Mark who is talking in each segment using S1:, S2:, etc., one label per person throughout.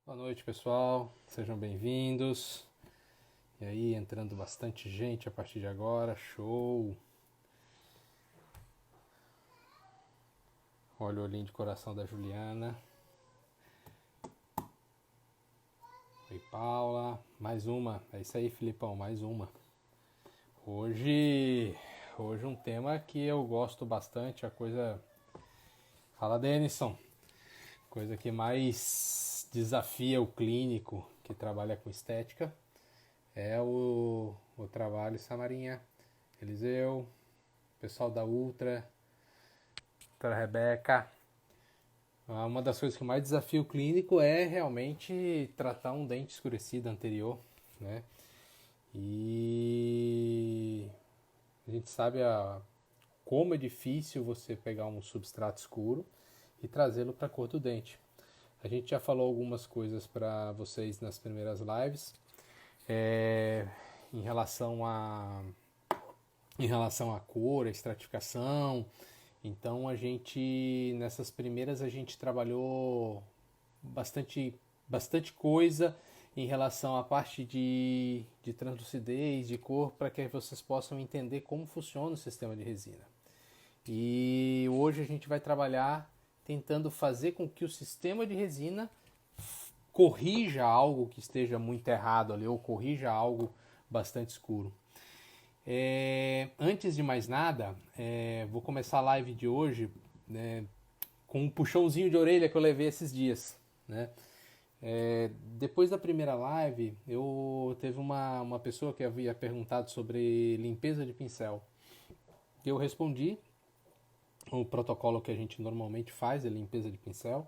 S1: Boa noite, pessoal. Sejam bem-vindos. E aí, entrando bastante gente a partir de agora. Show! Olha o olhinho de coração da Juliana. Oi, Paula. Mais uma. É isso aí, Filipão. Mais uma. Hoje um tema que eu gosto bastante. A coisa... Fala, Denison. Coisa que mais desafia o clínico que trabalha com estética é o trabalho Samarinha, Eliseu, pessoal da Ultra, doutora Rebeca. Uma das coisas que mais desafia o clínico é realmente tratar um dente escurecido anterior, né? E a gente sabe como é difícil você pegar um substrato escuro e trazê-lo para a cor do dente. A gente já falou algumas coisas para vocês nas primeiras lives em relação à cor, a estratificação. Então nessas primeiras a gente trabalhou bastante coisa em relação à parte de translucidez, de cor, para que vocês possam entender como funciona o sistema de resina. E hoje a gente vai trabalhar tentando fazer com que o sistema de resina corrija algo que esteja muito errado ali, ou corrija algo bastante escuro. Antes de mais nada, vou começar a live de hoje com um puxãozinho de orelha que eu levei esses dias, né? Depois da primeira live, teve uma pessoa que havia perguntado sobre limpeza de pincel. Eu respondi o protocolo que a gente normalmente faz, é limpeza de pincel.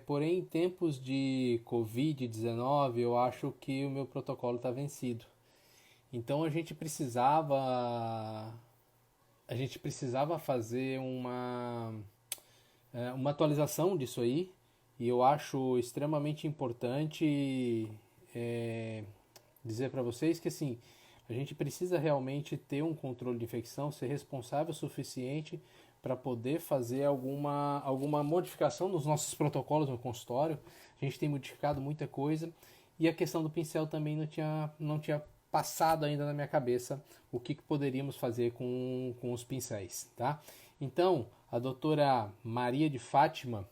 S1: Porém, em tempos de Covid-19, eu acho que o meu protocolo está vencido. Então a gente precisava fazer uma atualização disso aí, e eu acho extremamente importante dizer para vocês que assim, a gente precisa realmente ter um controle de infecção, ser responsável o suficiente para poder fazer alguma modificação nos nossos protocolos no consultório. A gente tem modificado muita coisa, e a questão do pincel também não tinha passado ainda na minha cabeça o que poderíamos fazer com os pincéis, tá? Então, a doutora Maria de Fátima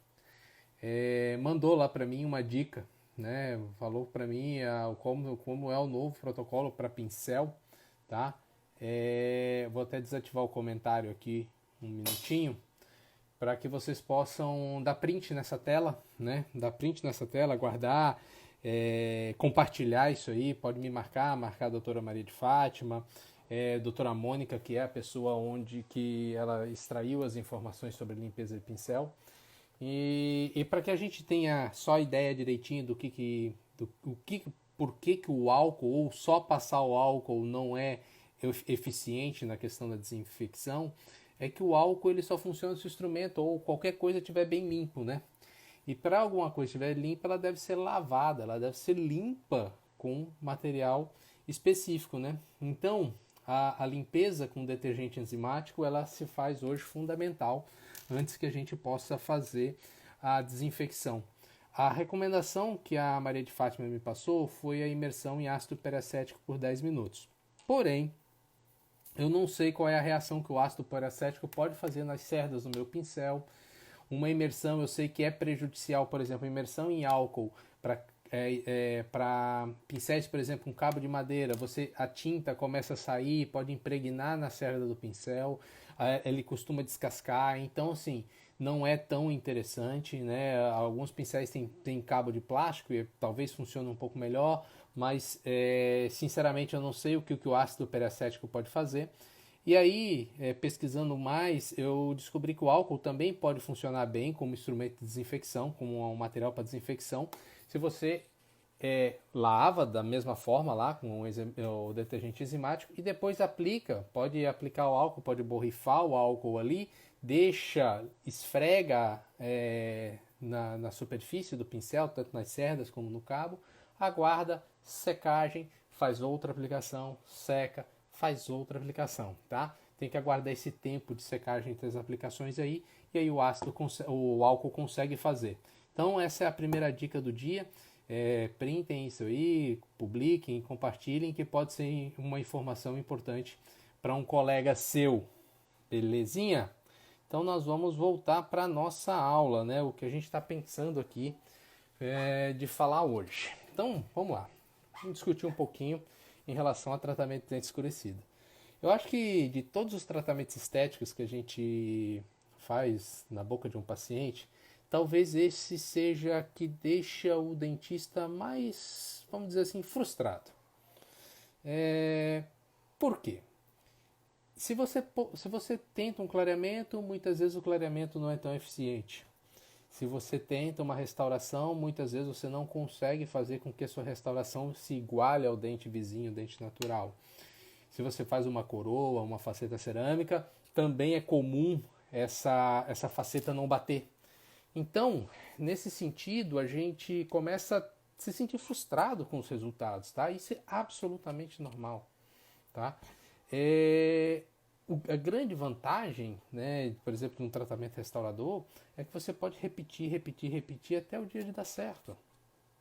S1: mandou lá para mim uma dica, né? Falou para mim como é o novo protocolo para pincel, tá? Vou até desativar o comentário aqui um minutinho para que vocês possam dar print nessa tela, né? Dar print nessa tela, guardar, compartilhar isso aí. Pode me marcar a doutora Maria de Fátima, doutora Mônica, que é a pessoa que ela extraiu as informações sobre limpeza de pincel. E para que a gente tenha só a ideia direitinho por que o álcool, ou só passar o álcool não é eficiente na questão da desinfecção, é que o álcool ele só funciona se o instrumento ou qualquer coisa estiver bem limpo, né? E para alguma coisa estiver limpa, ela deve ser lavada, ela deve ser limpa com material específico, né? Então, a limpeza com detergente enzimático, ela se faz hoje fundamental antes que a gente possa fazer a desinfecção. A recomendação que a Maria de Fátima me passou foi a imersão em ácido peracético por 10 minutos. Porém, eu não sei qual é a reação que o ácido peracético pode fazer nas cerdas do meu pincel. Uma imersão eu sei que é prejudicial, por exemplo, imersão em álcool para pincéis, por exemplo, um cabo de madeira, a tinta começa a sair, pode impregnar na cerda do pincel, ele costuma descascar, então assim, não é tão interessante, né? Alguns pincéis têm cabo de plástico e talvez funcione um pouco melhor, mas sinceramente eu não sei o que o ácido peracético pode fazer. E aí, pesquisando mais, eu descobri que o álcool também pode funcionar bem como instrumento de desinfecção, como um material para desinfecção. Se você lava da mesma forma lá com o detergente enzimático e depois pode aplicar o álcool, pode borrifar o álcool ali, esfrega na superfície do pincel, tanto nas cerdas como no cabo, aguarda secagem, faz outra aplicação, seca, faz outra aplicação, tá? Tem que aguardar esse tempo de secagem entre as aplicações aí, e aí o álcool consegue fazer. Então essa é a primeira dica do dia. Printem isso aí, publiquem, compartilhem, que pode ser uma informação importante para um colega seu. Belezinha? Então nós vamos voltar para a nossa aula, né? O que a gente está pensando aqui de falar hoje. Então vamos lá. Vamos discutir um pouquinho em relação a tratamento de dente escurecido. Eu acho que de todos os tratamentos estéticos que a gente faz na boca de um paciente, talvez esse seja que deixa o dentista mais, vamos dizer assim, frustrado. Por quê? Se você tenta um clareamento, muitas vezes o clareamento não é tão eficiente. Se você tenta uma restauração, muitas vezes você não consegue fazer com que a sua restauração se iguale ao dente vizinho, ao dente natural. Se você faz uma coroa, uma faceta cerâmica, também é comum essa faceta não bater. Então, nesse sentido, a gente começa a se sentir frustrado com os resultados, tá? Isso é absolutamente normal, tá? A grande vantagem, né, por exemplo, de um tratamento restaurador, é que você pode repetir até o dia de dar certo,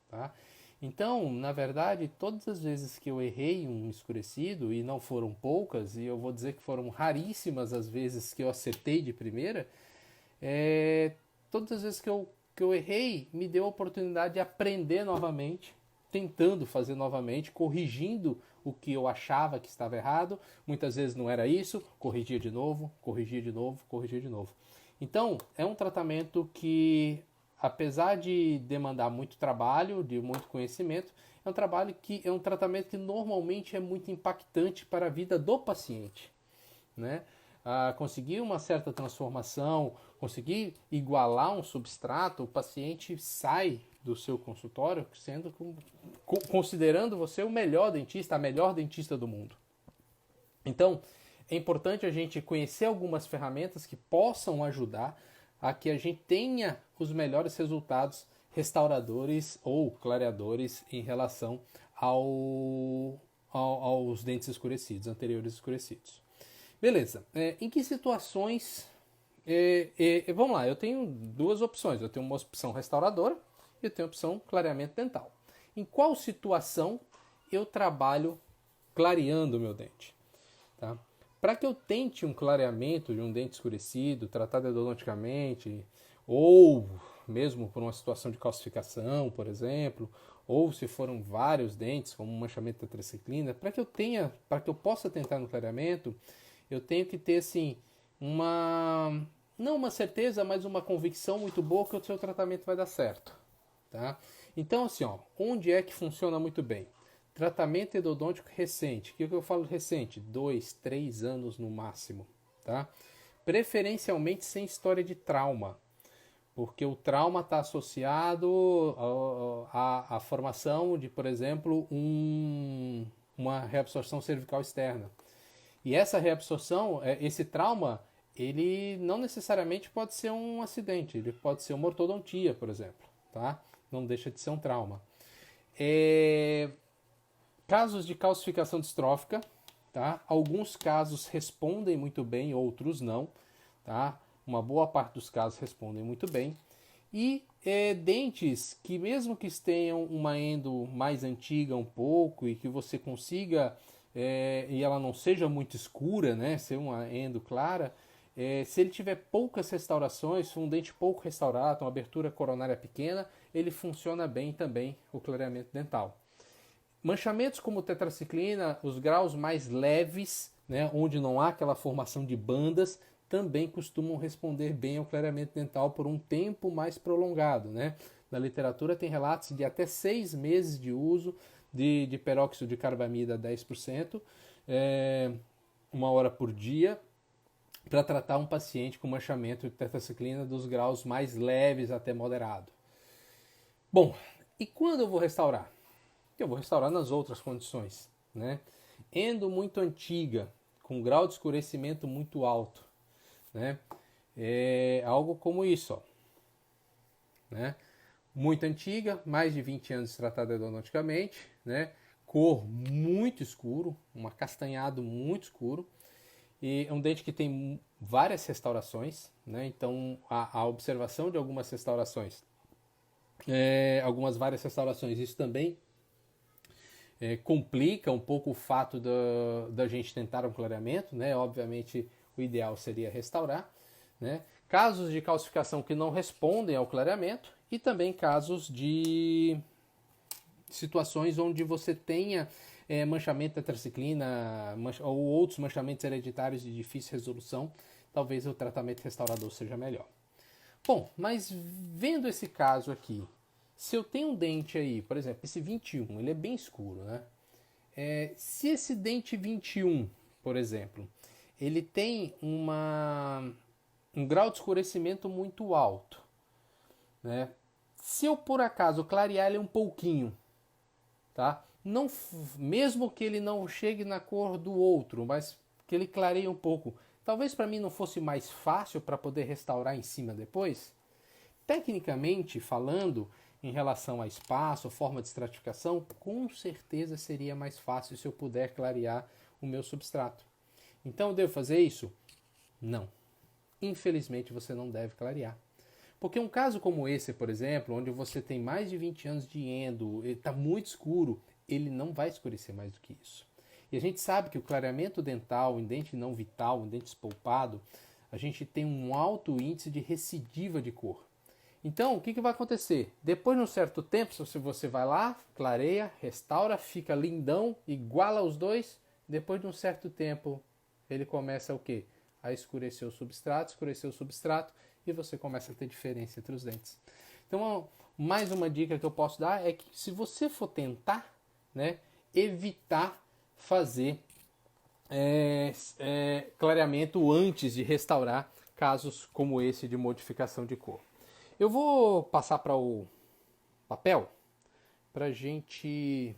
S1: tá? Então, na verdade, todas as vezes que eu errei um escurecido, e não foram poucas, e eu vou dizer que foram raríssimas as vezes que eu acertei de primeira, todas as vezes que eu errei, me deu a oportunidade de aprender novamente, tentando fazer novamente, corrigindo o que eu achava que estava errado. Muitas vezes não era isso, corrigia de novo. Então, é um tratamento que, apesar de demandar muito trabalho, de muito conhecimento, é um tratamento que normalmente é muito impactante para a vida do paciente, né? Conseguir uma certa transformação, conseguir igualar um substrato, o paciente sai do seu consultório considerando você o melhor dentista, a melhor dentista do mundo. Então, é importante a gente conhecer algumas ferramentas que possam ajudar a que a gente tenha os melhores resultados restauradores ou clareadores em relação aos dentes escurecidos, anteriores escurecidos. Beleza, em que situações... vamos lá, eu tenho duas opções. Eu tenho uma opção restauradora e eu tenho a opção clareamento dental. Em qual situação eu trabalho clareando o meu dente? Tá? Para que eu tente um clareamento de um dente escurecido, tratado endodonticamente, ou mesmo por uma situação de calcificação, por exemplo, ou se foram vários dentes, como um manchamento da tetraciclina, para que eu possa tentar no clareamento, eu tenho que ter assim não uma certeza, mas uma convicção muito boa que o seu tratamento vai dar certo, tá? Então assim, onde é que funciona muito bem? Tratamento endodôntico recente. O que eu falo recente? 2, 3 anos no máximo, tá? Preferencialmente sem história de trauma, porque o trauma está associado à formação de, por exemplo, uma reabsorção cervical externa. E essa reabsorção, esse trauma, ele não necessariamente pode ser um acidente, ele pode ser uma ortodontia, por exemplo, tá? Não deixa de ser um trauma. Casos de calcificação distrófica, tá? Alguns casos respondem muito bem, outros não, tá? Uma boa parte dos casos respondem muito bem. E dentes que, mesmo que tenham uma endo mais antiga um pouco e que você consiga, e ela não seja muito escura, né? Ser uma endo clara, se ele tiver poucas restaurações, se um dente pouco restaurado, uma abertura coronária pequena, ele funciona bem também, o clareamento dental. Manchamentos como tetraciclina, os graus mais leves, né, onde não há aquela formação de bandas, também costumam responder bem ao clareamento dental por um tempo mais prolongado, né? Na literatura tem relatos de até 6 meses de uso de peróxido de carbamida 10%, 1 hora por dia, para tratar um paciente com manchamento de tetraciclina dos graus mais leves até moderado. Bom, e quando eu vou restaurar? Eu vou restaurar nas outras condições, né? Endo muito antiga, com grau de escurecimento muito alto, né? Algo como isso, né? Muito antiga, mais de 20 anos tratada endodonticamente, né? Cor muito escuro, um acastanhado muito escuro, e é um dente que tem várias restaurações, né? Então a observação de algumas restaurações algumas várias restaurações. Isso também complica um pouco o fato da gente tentar um clareamento, né? Obviamente o ideal seria restaurar, né? Casos de calcificação que não respondem ao clareamento e também casos de situações onde você tenha manchamento tetraciclina ou outros manchamentos hereditários de difícil resolução, talvez o tratamento restaurador seja melhor. Bom, mas vendo esse caso aqui, se eu tenho um dente aí, por exemplo, esse 21, ele é bem escuro, né? Se esse dente 21, por exemplo, ele tem um grau de escurecimento muito alto, né? Se eu por acaso clarear ele um pouquinho, tá? Não, mesmo que ele não chegue na cor do outro, mas que ele clareie um pouco, talvez para mim não fosse mais fácil para poder restaurar em cima depois? Tecnicamente falando, em relação a espaço, forma de estratificação, com certeza seria mais fácil se eu puder clarear o meu substrato. Então eu devo fazer isso? Não. Infelizmente você não deve clarear. Porque um caso como esse, por exemplo, onde você tem mais de 20 anos de endo, ele está muito escuro, ele não vai escurecer mais do que isso. E a gente sabe que o clareamento dental, em dente não vital, em dente espolpado, a gente tem um alto índice de recidiva de cor. Então, o que vai acontecer? Depois de um certo tempo, se você vai lá, clareia, restaura, fica lindão, iguala os dois, depois de um certo tempo, ele começa o quê? A escurecer o substrato, e você começa a ter diferença entre os dentes. Então, mais uma dica que eu posso dar é que se você for tentar, né, evitar fazer clareamento antes de restaurar casos como esse de modificação de cor. Eu vou passar para o papel para a gente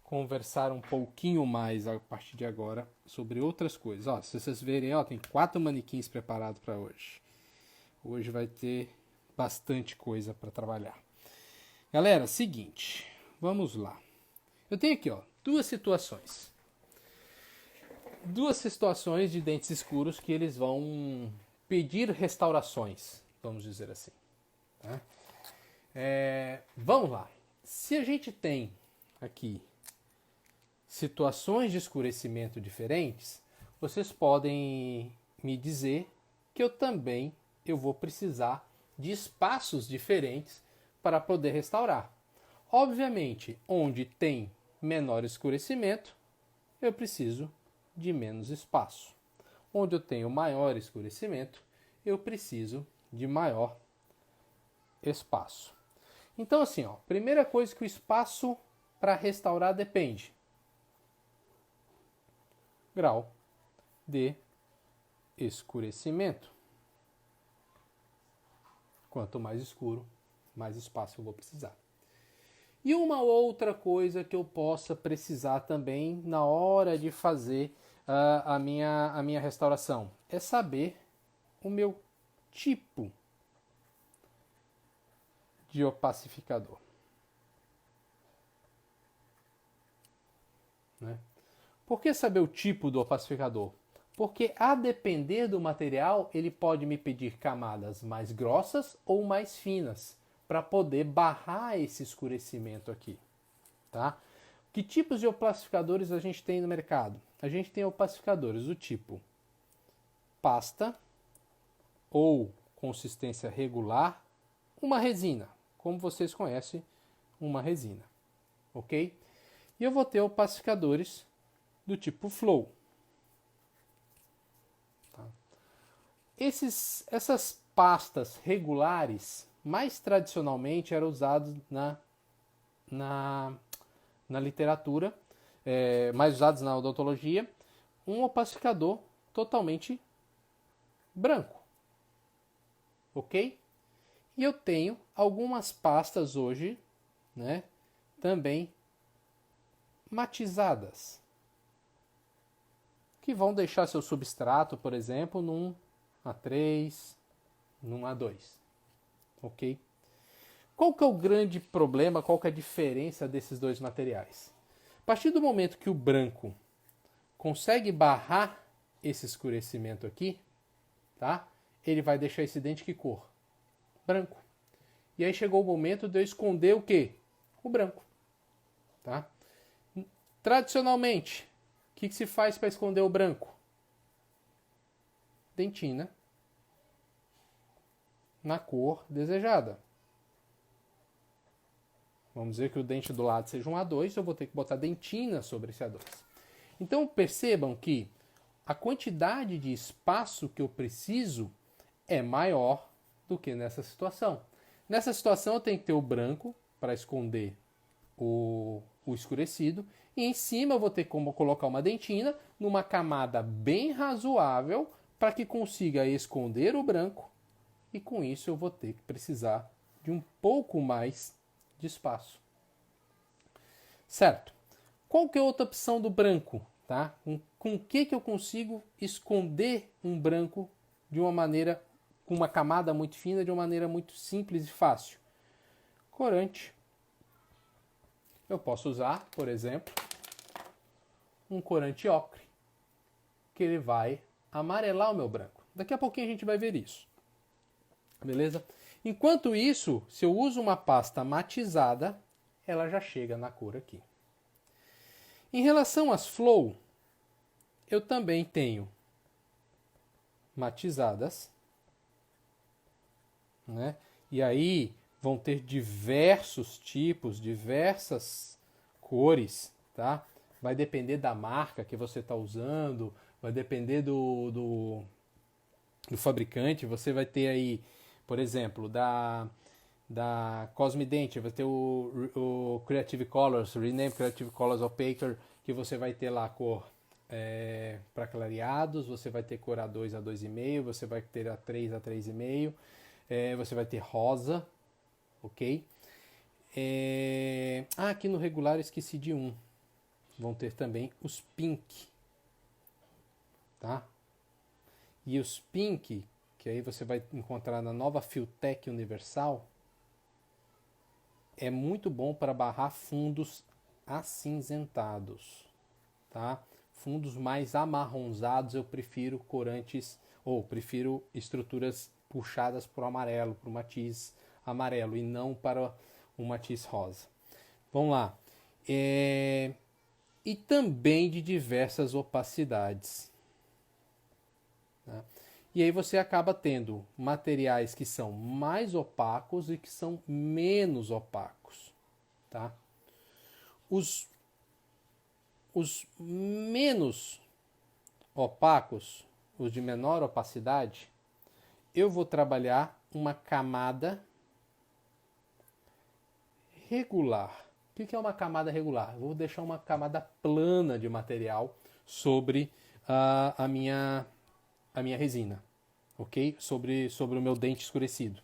S1: conversar um pouquinho mais a partir de agora sobre outras coisas. Ó, se vocês verem, ó, tem 4 manequins preparados para hoje. Hoje vai ter bastante coisa para trabalhar. Galera, seguinte, vamos lá. Eu tenho aqui, ó, duas situações de dentes escuros que eles vão pedir restaurações, vamos dizer assim. Tá? Vamos lá. Se a gente tem aqui situações de escurecimento diferentes, vocês podem me dizer que eu vou precisar de espaços diferentes para poder restaurar. Obviamente, onde tem menor escurecimento, eu preciso de menos espaço. Onde eu tenho maior escurecimento, eu preciso de maior espaço. Então, assim, ó, primeira coisa que o espaço para restaurar depende. Grau de escurecimento. Quanto mais escuro, mais espaço eu vou precisar. E uma outra coisa que eu possa precisar também na hora de fazer a minha restauração é saber o meu tipo de opacificador. Né? Por que saber o tipo do opacificador? Porque a depender do material, ele pode me pedir camadas mais grossas ou mais finas para poder barrar esse escurecimento aqui. Tá? Que tipos de opacificadores a gente tem no mercado? A gente tem opacificadores do tipo pasta ou consistência regular, uma resina, como vocês conhecem, uma resina, ok? E eu vou ter opacificadores do tipo flow. Tá? Essas pastas regulares, mais tradicionalmente, eram usadas na literatura, mais usados na odontologia, um opacificador totalmente branco, ok? E eu tenho algumas pastas hoje, né, também matizadas, que vão deixar seu substrato, por exemplo, num A3, num A2, ok? Qual que é o grande problema, qual que é a diferença desses dois materiais? A partir do momento que o branco consegue barrar esse escurecimento aqui, tá? Ele vai deixar esse dente que cor? Branco. E aí chegou o momento de eu esconder o quê? O branco. Tá? Tradicionalmente, o que se faz para esconder o branco? Dentina na cor desejada. Vamos dizer que o dente do lado seja um A2, eu vou ter que botar dentina sobre esse A2. Então percebam que a quantidade de espaço que eu preciso é maior do que nessa situação. Nessa situação eu tenho que ter o branco para esconder o escurecido e em cima eu vou ter como colocar uma dentina numa camada bem razoável para que consiga esconder o branco e com isso eu vou ter que precisar de um pouco mais de espaço. Certo? Qual que é a outra opção do branco? Tá? Com que eu consigo esconder um branco de uma maneira, com uma camada muito fina, de uma maneira muito simples e fácil? Corante. Eu posso usar, por exemplo, um corante ocre, que ele vai amarelar o meu branco. Daqui a pouquinho a gente vai ver isso. Beleza? Enquanto isso, se eu uso uma pasta matizada, ela já chega na cor aqui. Em relação às flow, eu também tenho matizadas, né? E aí vão ter diversos tipos, diversas cores, tá? Vai depender da marca que você está usando, vai depender do fabricante. Você vai ter aí, por exemplo, da Cosmident, vai ter o Creative Colors, Rename Creative Colors Opaque, que você vai ter lá a cor para clareados, você vai ter cor A2 a 2,5, você vai ter A3 a 3,5, você vai ter rosa, ok? Aqui no regular eu esqueci de um. Vão ter também os pink, tá? E os pink, que aí você vai encontrar na nova Filtech Universal, é muito bom para barrar fundos acinzentados, tá? Fundos mais amarronzados eu prefiro corantes, ou prefiro estruturas puxadas para o amarelo, para o matiz amarelo e não para o matiz rosa. Vamos lá. E também de diversas opacidades. Tá? E aí você acaba tendo materiais que são mais opacos e que são menos opacos. Tá? Os menos opacos, os de menor opacidade, eu vou trabalhar uma camada regular. O que é uma camada regular? Eu vou deixar uma camada plana de material sobre a minha resina, ok? Sobre o meu dente escurecido.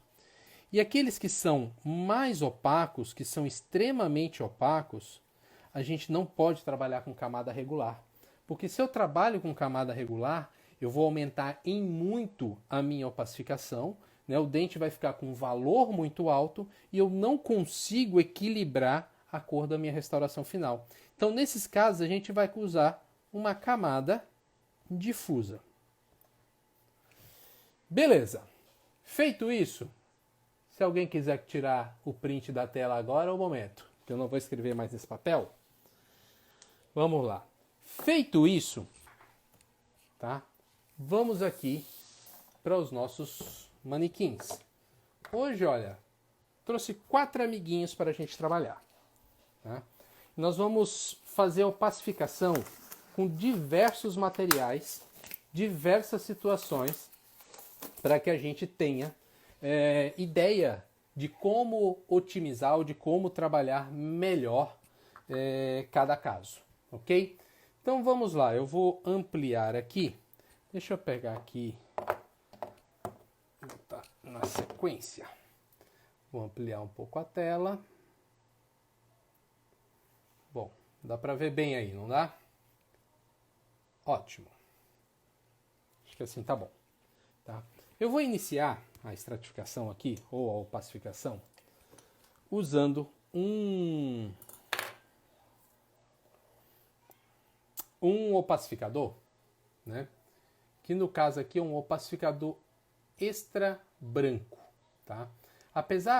S1: E aqueles que são mais opacos, que são extremamente opacos, a gente não pode trabalhar com camada regular. Porque se eu trabalho com camada regular, eu vou aumentar em muito a minha opacificação, né? O dente vai ficar com um valor muito alto e eu não consigo equilibrar a cor da minha restauração final. Então, nesses casos, a gente vai usar uma camada difusa. Beleza. Feito isso, se alguém quiser tirar o print da tela agora é o momento, que eu não vou escrever mais nesse papel. Vamos lá. Feito isso, tá? Vamos aqui para os nossos manequins. Hoje, olha, trouxe 4 amiguinhos para a gente trabalhar. Tá? Nós vamos fazer a opacificação com diversos materiais, diversas situações, para que a gente tenha ideia de como otimizar ou de como trabalhar melhor cada caso, ok? Então vamos lá, eu vou ampliar aqui, deixa eu pegar aqui, tá na sequência, vou ampliar um pouco a tela. Bom, dá para ver bem aí, não dá? Ótimo. Acho que assim tá bom. Tá? Eu vou iniciar a estratificação aqui, ou a opacificação, usando um opacificador, né? Que no caso aqui é um opacificador extra branco. Tá?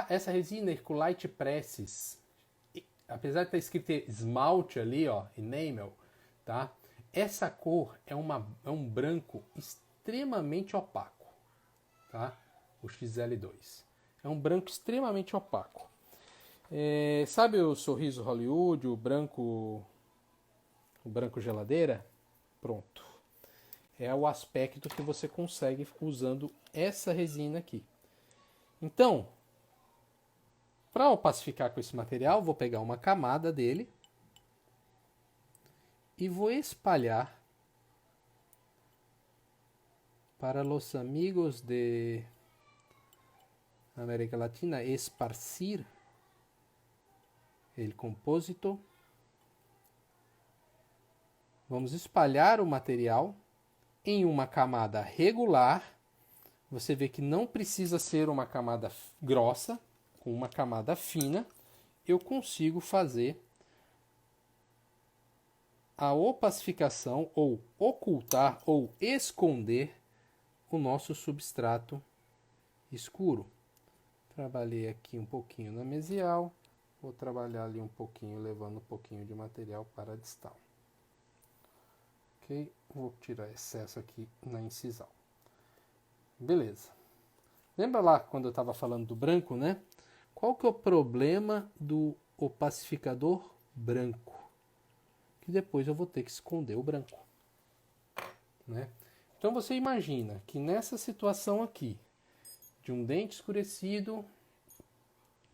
S1: Essa resina Herculite Presses, apesar de estar escrito esmalte ali, ó, enamel, tá? Essa cor é um branco extremamente opaco, tá? O XL2. É um branco extremamente opaco. Sabe o sorriso Hollywood, o branco geladeira? Pronto. É o aspecto que você consegue usando essa resina aqui. Então, para opacificar com esse material, vou pegar uma camada dele e vou espalhar para los amigos de América Latina, esparcir el compósito. Vamos espalhar o material em uma camada regular. Você vê que não precisa ser uma camada grossa, com uma camada fina, eu consigo fazer a opacificação ou ocultar ou esconder o nosso substrato escuro. Trabalhei aqui um pouquinho na mesial, vou trabalhar ali um pouquinho, levando um pouquinho de material para a distal. Ok? Vou tirar excesso aqui na incisal. Beleza. Lembra lá quando eu estava falando do branco, né? Qual que é o problema do opacificador branco? Que depois eu vou ter que esconder o branco, né? Então você imagina que nessa situação aqui, de um dente escurecido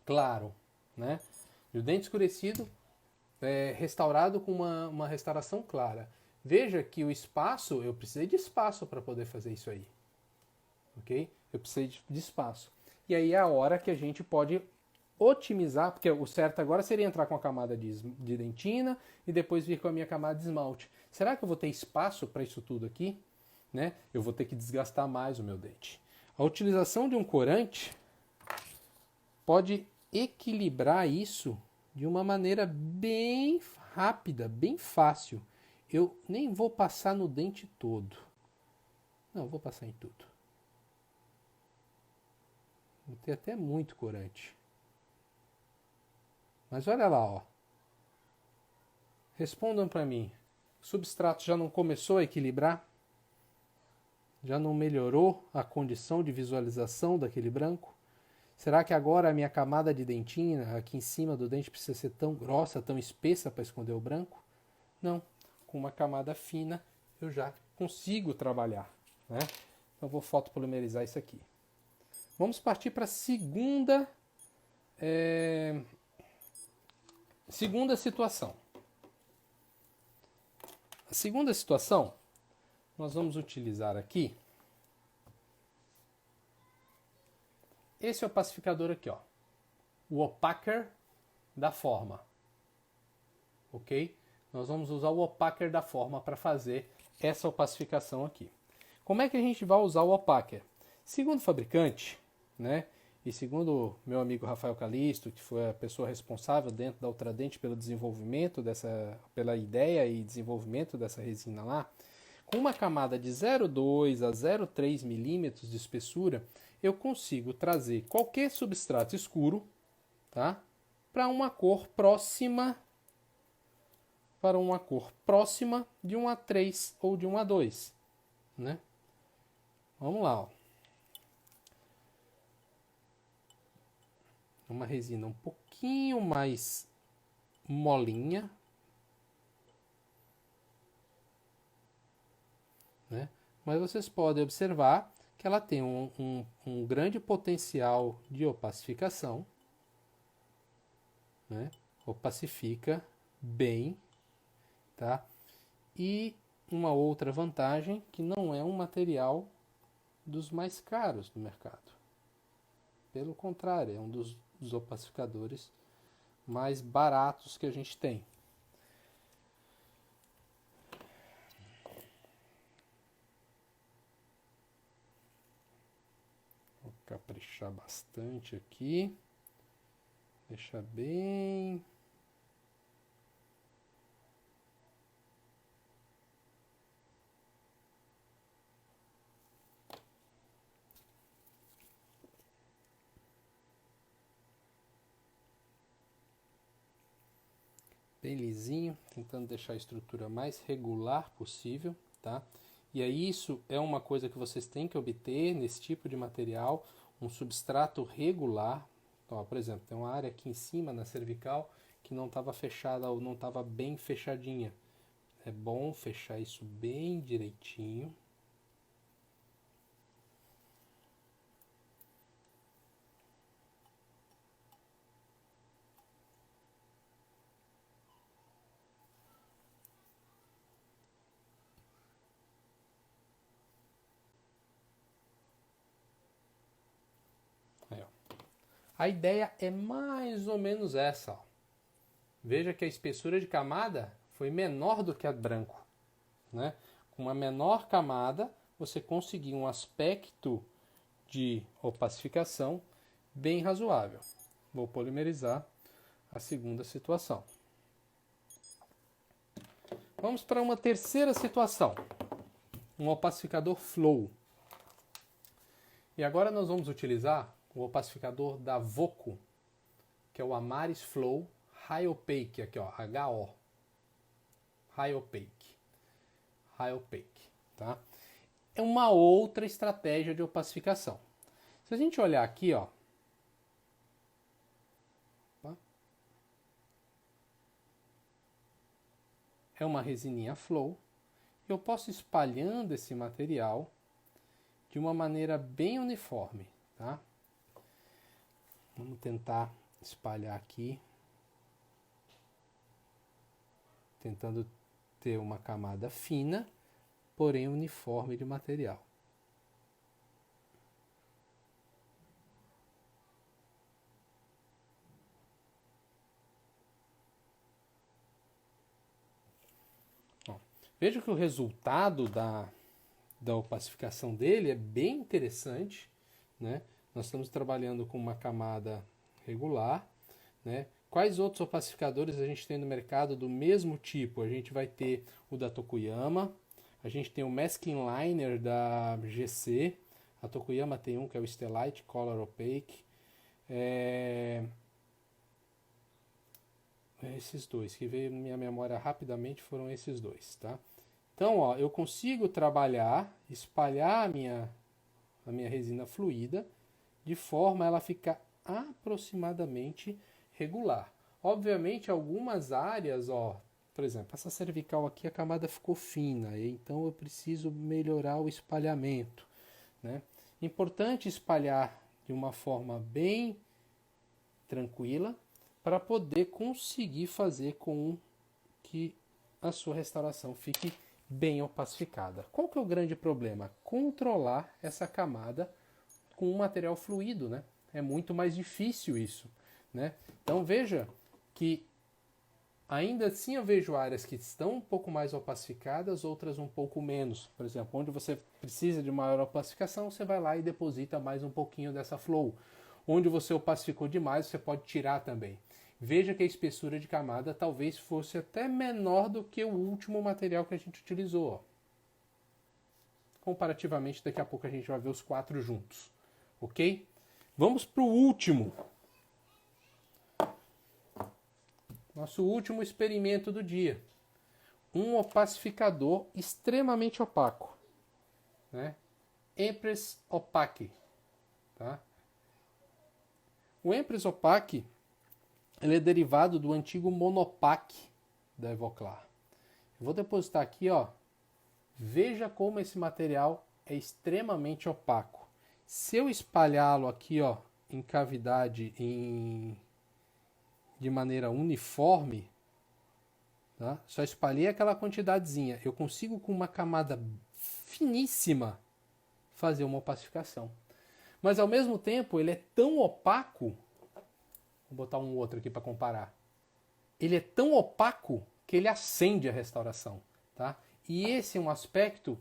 S1: claro, né? E o dente escurecido restaurado com uma restauração clara. Veja que o espaço, eu precisei de espaço para poder fazer isso aí. Ok? Eu precisei de espaço. E aí é a hora que a gente pode otimizar, porque o certo agora seria entrar com a camada de dentina e depois vir com a minha camada de esmalte. Será que eu vou ter espaço para isso tudo aqui? Né? Eu vou ter que desgastar mais o meu dente. A utilização de um corante pode equilibrar isso de uma maneira bem rápida, bem fácil. Eu nem vou passar no dente todo. Não, vou passar em tudo. Vou ter até muito corante. Mas olha lá, ó. Respondam para mim. O substrato já não começou a equilibrar? Já não melhorou a condição de visualização daquele branco? Será que agora a minha camada de dentina aqui em cima do dente precisa ser tão grossa, tão espessa para esconder o branco? Não. Com uma camada fina eu já consigo trabalhar, né? Então vou fotopolimerizar isso aqui. Vamos partir para a segunda situação. A segunda situação, nós vamos utilizar aqui esse opacificador aqui, ó, o opacer da forma, ok? Nós vamos usar o opacer da forma para fazer essa opacificação aqui. Como é que a gente vai usar o opacer? Segundo o fabricante, né, e segundo meu amigo Rafael Calisto, que foi a pessoa responsável dentro da Ultradente pelo desenvolvimento pela ideia e desenvolvimento dessa resina lá, com uma camada de 0,2 a 0,3 milímetros de espessura, eu consigo trazer qualquer substrato escuro, tá, para uma cor próxima de um A3 ou de um A2, né? Vamos lá, ó. Uma resina um pouquinho mais molinha, né? Mas vocês podem observar que ela tem um grande potencial de opacificação, né? Opacifica bem, tá? E uma outra vantagem, que não é um material dos mais caros do mercado. Pelo contrário, é um dos opacificadores mais baratos que a gente tem. Vou caprichar bastante aqui. Deixar bem... bem lisinho, tentando deixar a estrutura mais regular possível, tá? E aí isso é uma coisa que vocês têm que obter nesse tipo de material, um substrato regular. Ó, por exemplo, tem uma área aqui em cima na cervical que não estava fechada ou não estava bem fechadinha. É bom fechar isso bem direitinho. Aí, ó. A ideia é mais ou menos essa. Ó. Veja que a espessura de camada foi menor do que a branco. Né? Com uma menor camada, você conseguiu um aspecto de opacificação bem razoável. Vou polimerizar a segunda situação. Vamos para uma terceira situação. Um opacificador flow. E agora nós vamos utilizar o opacificador da Voco, que é o Amaris Flow High Opaque, aqui ó, HO. High Opaque. High Opaque, tá? É uma outra estratégia de opacificação. Se a gente olhar aqui, ó, é uma resininha flow, eu posso ir espalhando esse material de uma maneira bem uniforme, tá? Vamos tentar espalhar aqui, tentando ter uma camada fina, porém uniforme de material. Ó, veja que o resultado da opacificação dele é bem interessante, né? Nós estamos trabalhando com uma camada regular, né? Quais outros opacificadores a gente tem no mercado do mesmo tipo? A gente vai ter o da Tokuyama, a gente tem o Masking Liner da GC, a Tokuyama tem um que é o Stellite Color Opaque, esses dois, que veio na minha memória rapidamente foram esses dois, tá? Então, ó, eu consigo trabalhar, espalhar a minha resina fluida, de forma a ela ficar aproximadamente regular. Obviamente, algumas áreas, ó, por exemplo, essa cervical aqui, a camada ficou fina, então eu preciso melhorar o espalhamento, né? Importante espalhar de uma forma bem tranquila para poder conseguir fazer com que a sua restauração fique bem opacificada. Qual que é o grande problema? Controlar essa camada com um material fluido, né? É muito mais difícil isso, né? Então veja que ainda assim eu vejo áreas que estão um pouco mais opacificadas, outras um pouco menos. Por exemplo, onde você precisa de maior opacificação, você vai lá e deposita mais um pouquinho dessa flow. Onde você opacificou demais, você pode tirar também. Veja que a espessura de camada talvez fosse até menor do que o último material que a gente utilizou. Ó. Comparativamente, daqui a pouco a gente vai ver os 4 juntos. Ok? Vamos para o último. Nosso último experimento do dia. Um opacificador extremamente opaco. Né? Empress Opaque. Tá? O Empress Opaque ele é derivado do antigo Monopac da Evoclar. Eu vou depositar aqui, ó. Veja como esse material é extremamente opaco. Se eu espalhá-lo aqui, ó, em cavidade de maneira uniforme, tá? Só espalhei aquela quantidadezinha. Eu consigo com uma camada finíssima fazer uma opacificação. Mas ao mesmo tempo ele é tão opaco, vou botar um outro aqui para comparar. Ele é tão opaco que ele acende a restauração, tá? E esse é um aspecto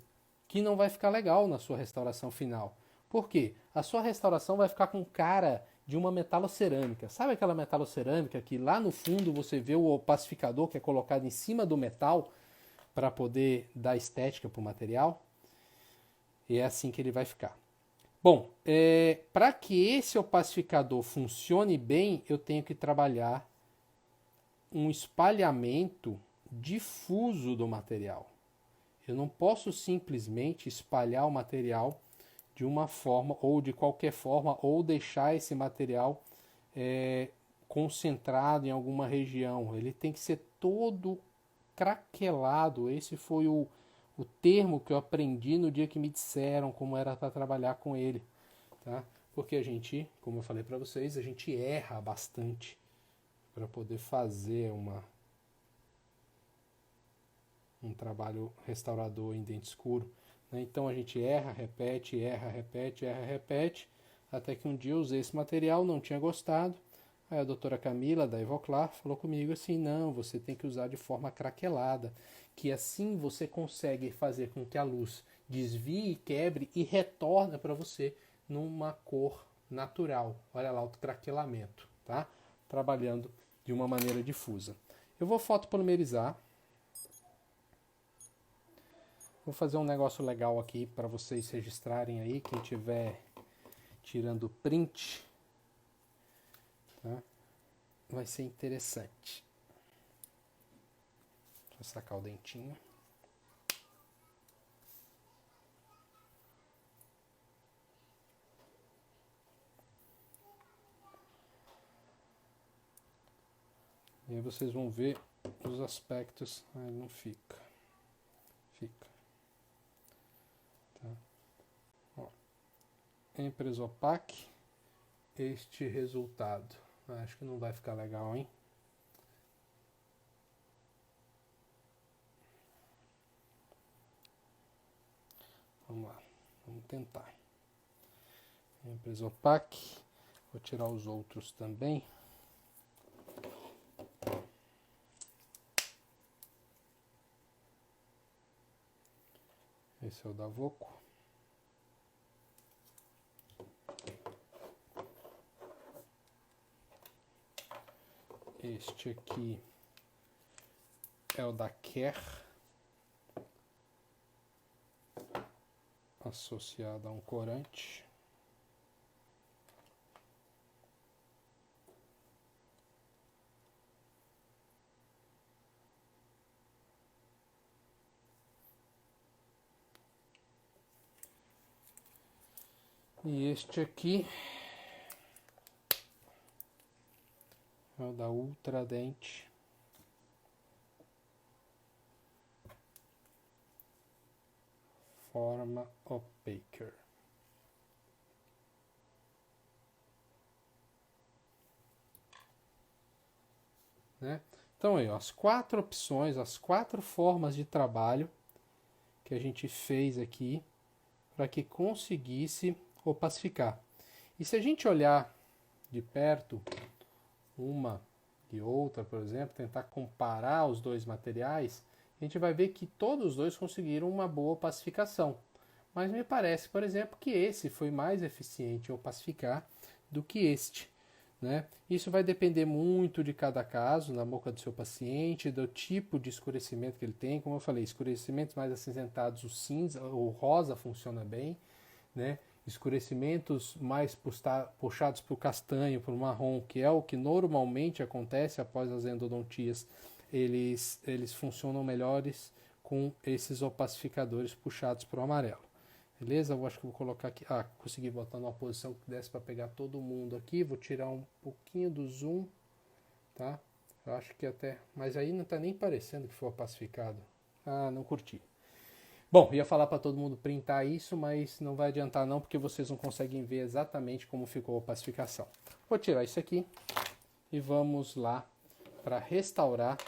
S1: que não vai ficar legal na sua restauração final. Por quê? A sua restauração vai ficar com cara de uma metalocerâmica. Sabe aquela metalocerâmica que lá no fundo você vê o opacificador que é colocado em cima do metal para poder dar estética para o material? E é assim que ele vai ficar. Bom, para que esse opacificador funcione bem, eu tenho que trabalhar um espalhamento difuso do material. Eu não posso simplesmente espalhar o material de uma forma ou de qualquer forma, ou deixar esse material concentrado em alguma região. Ele tem que ser todo craquelado. Esse foi o termo que eu aprendi no dia que me disseram como era para trabalhar com ele, tá? Porque a gente, como eu falei para vocês, a gente erra bastante para poder fazer um trabalho restaurador em dente escuro, né? Então a gente erra, repete, até que um dia eu usei esse material, não tinha gostado. Aí a doutora Camila, da Ivoclar, falou comigo assim, não, você tem que usar de forma craquelada, que assim você consegue fazer com que a luz desvie, quebre e retorne para você numa cor natural. Olha lá o craquelamento, tá? Trabalhando de uma maneira difusa. Eu vou fotopolimerizar. Vou fazer um negócio legal aqui para vocês registrarem aí, quem estiver tirando print, tá? Vai ser interessante. Deixa eu sacar o dentinho. E aí vocês vão ver os aspectos. Ah, não fica. Fica. Tá? Ó. Empresa Opaque. Este resultado. Acho que não vai ficar legal, hein? Vamos lá. Vamos tentar. Empresa Opaque. Vou tirar os outros também. Esse é o da Voco. Este aqui é o da Kerr, associado a um corante. E este aqui é o da Ultradent. Forma Opaker. Né? Então aí, ó, as 4 opções, as 4 formas de trabalho que a gente fez aqui para que conseguisse opacificar. E se a gente olhar de perto uma e outra, por exemplo, tentar comparar os dois materiais, a gente vai ver que todos os dois conseguiram uma boa opacificação. Mas me parece, por exemplo, que esse foi mais eficiente em opacificar do que este, né? Isso vai depender muito de cada caso, na boca do seu paciente, do tipo de escurecimento que ele tem. Como eu falei, escurecimentos mais acinzentados, o cinza, o rosa funciona bem, né? Escurecimentos mais puxados para o castanho, para o marrom, que é o que normalmente acontece após as endodontias, eles funcionam melhores com esses opacificadores puxados para o amarelo. Beleza? Eu acho que vou colocar aqui. Ah, consegui botar numa posição que desse para pegar todo mundo aqui. Vou tirar um pouquinho do zoom, tá? Eu acho que até... Mas aí não está nem parecendo que foi opacificado. Ah, não curti. Bom, ia falar para todo mundo printar isso, mas não vai adiantar não, porque vocês não conseguem ver exatamente como ficou a opacificação. Vou tirar isso aqui e vamos lá para restaurar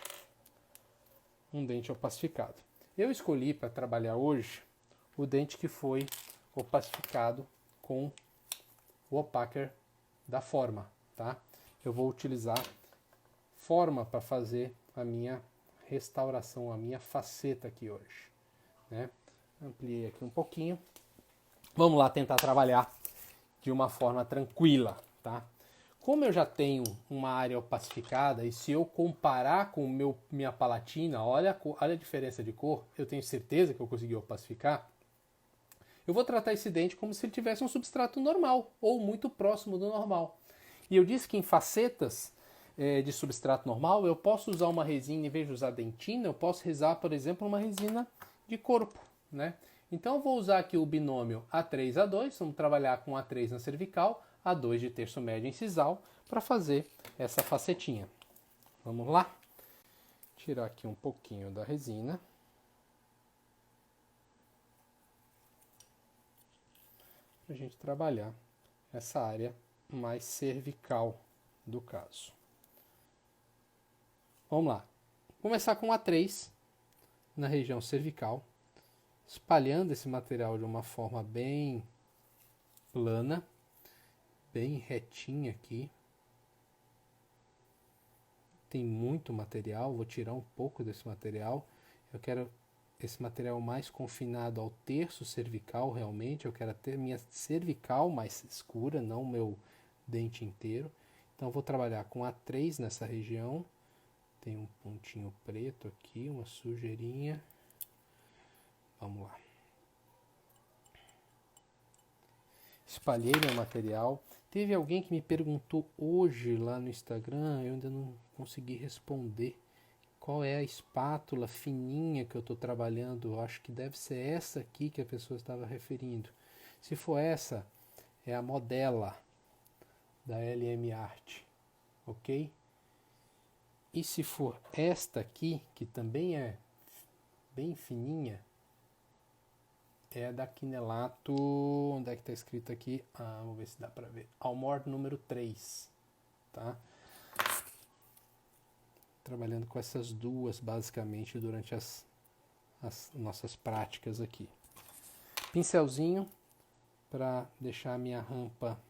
S1: um dente opacificado. Eu escolhi para trabalhar hoje o dente que foi opacificado com o Opaker da Forma, tá? Eu vou utilizar Forma para fazer a minha restauração, a minha faceta aqui hoje, né? Ampliei aqui um pouquinho. Vamos lá tentar trabalhar de uma forma tranquila, tá? Como eu já tenho uma área opacificada, e se eu comparar com minha palatina, olha a diferença de cor, eu tenho certeza que eu consegui opacificar, eu vou tratar esse dente como se ele tivesse um substrato normal, ou muito próximo do normal. E eu disse que em facetas, de substrato normal, eu posso usar uma resina, em vez de usar dentina, eu posso usar, por exemplo, uma resina de corpo, né? Então eu vou usar aqui o binômio A3A2, vamos trabalhar com A3 na cervical, A2 de terço médio incisal, para fazer essa facetinha. Vamos lá? Tirar aqui um pouquinho da resina. Para a gente trabalhar essa área mais cervical do caso. Vamos lá. Começar com A3 na região cervical, espalhando esse material de uma forma bem plana, bem retinha aqui. Tem muito material, vou tirar um pouco desse material. Eu quero esse material mais confinado ao terço cervical realmente. Eu quero ter minha cervical mais escura, não meu dente inteiro. Então vou trabalhar com A3 nessa região. Tem um pontinho preto aqui, uma sujeirinha. Vamos lá. Espalhei meu material. Teve alguém que me perguntou hoje lá no Instagram, eu ainda não consegui responder. Qual é a espátula fininha que eu estou trabalhando? Eu acho que deve ser essa aqui que a pessoa estava referindo. Se for essa, é a Modela da LM Art, ok? E se for esta aqui, que também é bem fininha, é da Quinelato, onde é que está escrito aqui? Vamos ver se dá para ver. Almor número 3, tá? Trabalhando com essas duas, basicamente, durante as nossas práticas aqui. Pincelzinho para deixar a minha rampa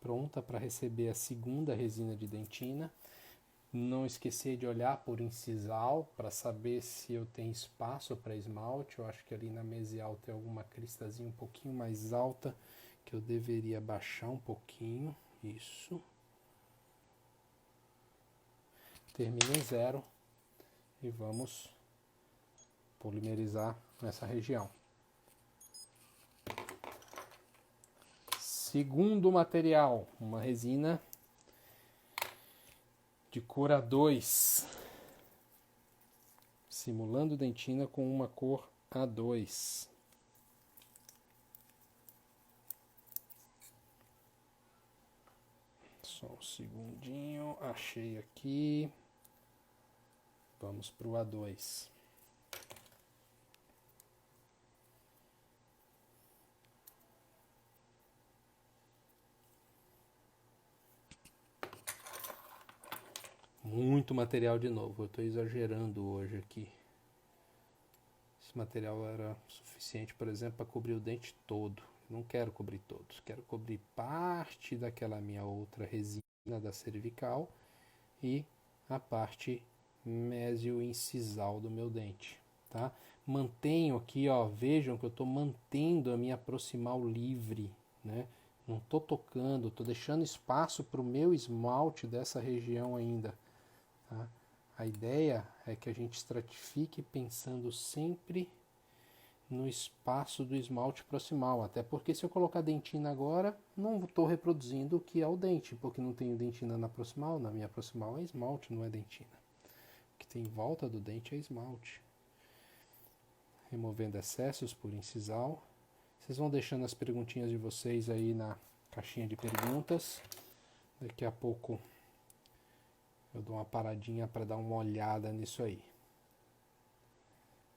S1: pronta para receber a segunda resina de dentina. Não esquecer de olhar por incisal para saber se eu tenho espaço para esmalte. Eu acho que ali na mesial tem alguma cristazinha um pouquinho mais alta que eu deveria baixar um pouquinho. Isso. Termina em 0 e vamos polimerizar nessa região. Segundo material, uma resina de cor A2, simulando dentina com uma cor A2. Só um segundinho, achei aqui. Vamos para o A2. Muito material de novo, eu estou exagerando hoje aqui. Esse material era suficiente, por exemplo, para cobrir o dente todo. Não quero cobrir todos, quero cobrir parte daquela minha outra resina da cervical e a parte mesio-incisal do meu dente, tá? Mantenho aqui, ó, vejam que eu estou mantendo a minha proximal livre, né? Não estou tocando, estou deixando espaço para o meu esmalte dessa região ainda. Tá? A ideia é que a gente estratifique pensando sempre no espaço do esmalte proximal, até porque se eu colocar dentina agora, não estou reproduzindo o que é o dente, porque não tenho dentina na proximal, na minha proximal é esmalte, não é dentina. O que tem em volta do dente é esmalte. Removendo excessos por incisal. Vocês vão deixando as perguntinhas de vocês aí na caixinha de perguntas. Daqui a pouco eu dou uma paradinha para dar uma olhada nisso aí.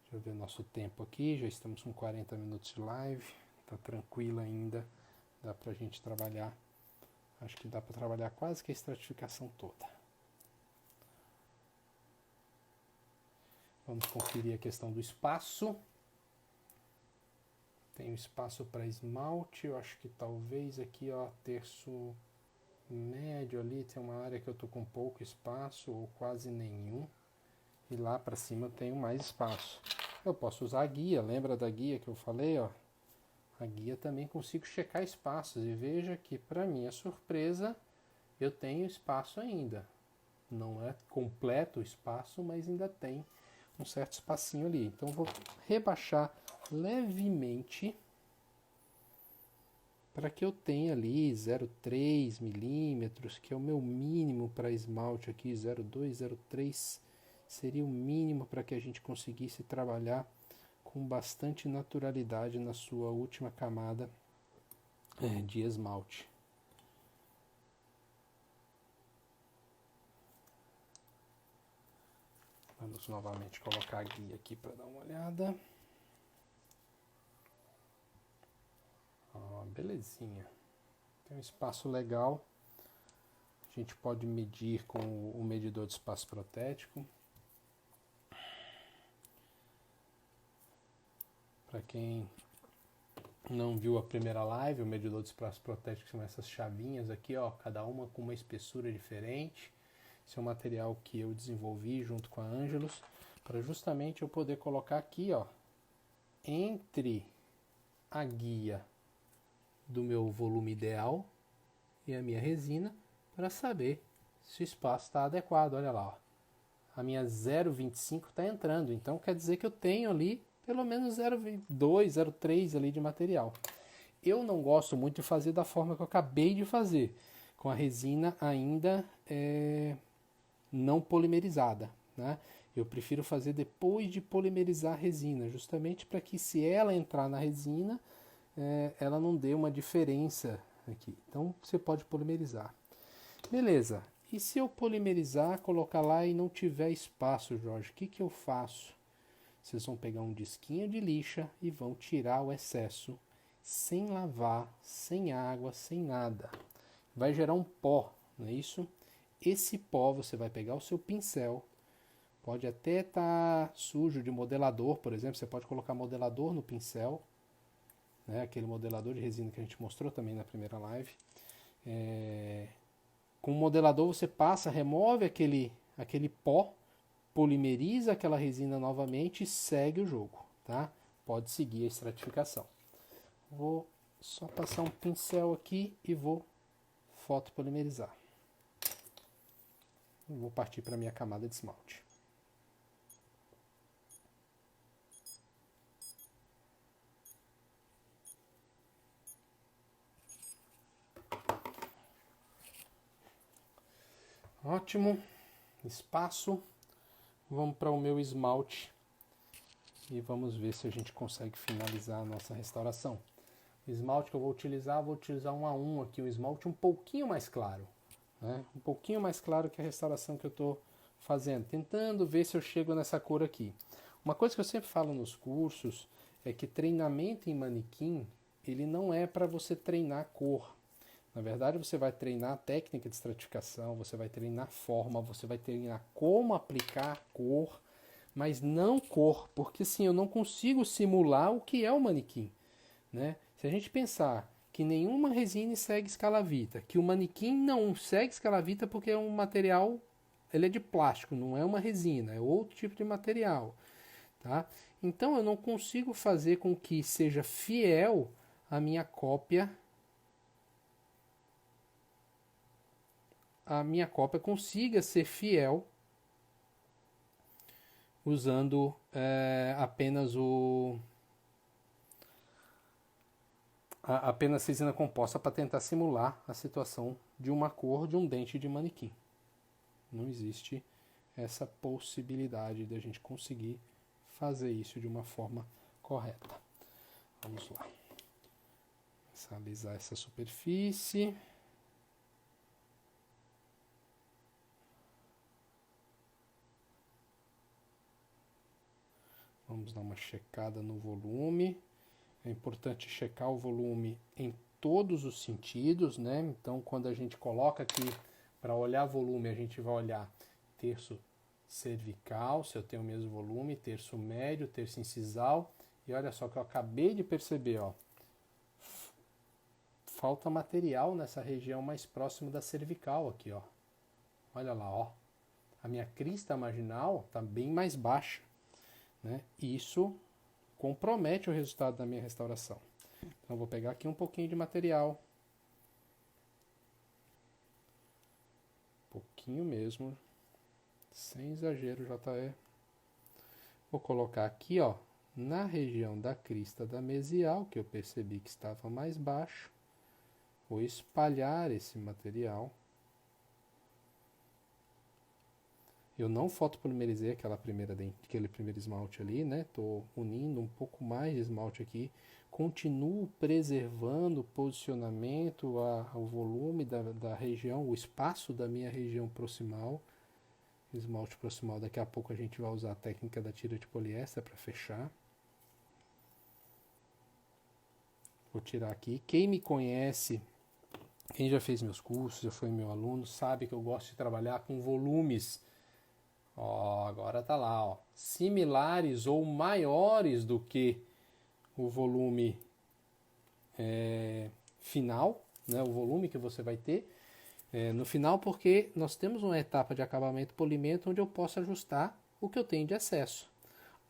S1: Deixa eu ver o nosso tempo aqui, já estamos com 40 minutos de live, tá tranquilo ainda, dá pra gente trabalhar, acho que dá para trabalhar quase que a estratificação toda. Vamos conferir a questão do espaço. Tem um espaço para esmalte, eu acho que talvez aqui, ó, terço médio ali, tem uma área que eu tô com pouco espaço ou quase nenhum. E lá para cima eu tenho mais espaço. Eu posso usar a guia, lembra da guia que eu falei, ó? A guia também consigo checar espaços e veja que, para minha surpresa, eu tenho espaço ainda. Não é completo o espaço, mas ainda tem um certo espacinho ali. Então vou rebaixar levemente para que eu tenha ali 0,3 milímetros, que é o meu mínimo para esmalte aqui, 0,2, 0,3 seria o mínimo para que a gente conseguisse trabalhar com bastante naturalidade na sua última camada de esmalte. Vamos novamente colocar a guia aqui para dar uma olhada. Belezinha. Tem um espaço legal. A gente pode medir com o medidor de espaço protético. Para quem não viu a primeira live, o medidor de espaço protético são essas chavinhas aqui, ó, cada uma com uma espessura diferente. Esse é um material que eu desenvolvi junto com a Angelus, para justamente eu poder colocar aqui, ó, entre a guia do meu volume ideal e a minha resina, para saber se o espaço está adequado. Olha lá, ó. A minha 0,25 está entrando, então quer dizer que eu tenho ali pelo menos 0,2, 0,3 ali de material. Eu não gosto muito de fazer da forma que eu acabei de fazer, com a resina ainda não polimerizada, né? Eu prefiro fazer depois de polimerizar a resina, justamente para que se ela entrar na resina, ela não dê uma diferença aqui. Então você pode polimerizar. Beleza. E se eu polimerizar, colocar lá e não tiver espaço, Jorge, o que eu faço? Vocês vão pegar um disquinho de lixa e vão tirar o excesso, sem lavar, sem água, sem nada. Vai gerar um pó, não é isso? Esse pó você vai pegar o seu pincel, pode até estar sujo de modelador, por exemplo, você pode colocar modelador no pincel, né? Aquele modelador de resina que a gente mostrou também na primeira live. Com o modelador você passa, remove aquele pó, polimeriza aquela resina novamente e segue o jogo, tá? Pode seguir a estratificação. Vou só passar um pincel aqui e vou fotopolimerizar. Vou partir para a minha camada de esmalte. Ótimo. Espaço. Vamos para o meu esmalte e vamos ver se a gente consegue finalizar a nossa restauração. O esmalte que eu vou utilizar um a um aqui, um esmalte um pouquinho mais claro, né? Um pouquinho mais claro que a restauração que eu estou fazendo, tentando ver se eu chego nessa cor aqui. Uma coisa que eu sempre falo nos cursos é que treinamento em manequim, ele não é para você treinar cor. Na verdade, você vai treinar a técnica de estratificação, você vai treinar forma, você vai treinar como aplicar cor, mas não cor, porque assim, eu não consigo simular o que é o manequim, né? Se a gente pensar que nenhuma resina segue escalavita, que o manequim não segue escalavita porque é um material, ele é de plástico, não é uma resina, é outro tipo de material, tá? Então eu não consigo fazer com que seja fiel a minha cópia consiga ser fiel usando apenas apenas resina composta para tentar simular a situação de uma cor de um dente de manequim. Não existe essa possibilidade de a gente conseguir fazer isso de uma forma correta. Vamos lá. Começar a alisar essa superfície. Vamos dar uma checada no volume. É importante checar o volume em todos os sentidos, né? Então, quando a gente coloca aqui para olhar volume, a gente vai olhar terço cervical, se eu tenho o mesmo volume, terço médio, terço incisal. E olha só que eu acabei de perceber, ó. Falta material nessa região mais próxima da cervical aqui, ó. Olha lá, ó. A minha crista marginal está bem mais baixa, né? Isso compromete o resultado da minha restauração. Então, vou pegar aqui um pouquinho de material. Pouquinho mesmo. Sem exagero, JE. Vou colocar aqui, ó, na região da crista da mesial, que eu percebi que estava mais baixo. vou espalhar esse material. Eu não fotopolimerizei aquele primeiro esmalte ali, né? Estou unindo um pouco mais de esmalte aqui. Continuo preservando o posicionamento, o volume da região, o espaço da minha região proximal. Esmalte proximal, daqui a pouco a gente vai usar a técnica da tira de poliéster para fechar. Vou tirar aqui. Quem me conhece, quem já fez meus cursos, já foi meu aluno, sabe que eu gosto de trabalhar com volumes. Ó, agora tá lá, ó, similares ou maiores do que o volume final, né, o volume que você vai ter no final, porque nós temos uma etapa de acabamento polimento onde eu posso ajustar o que eu tenho de excesso.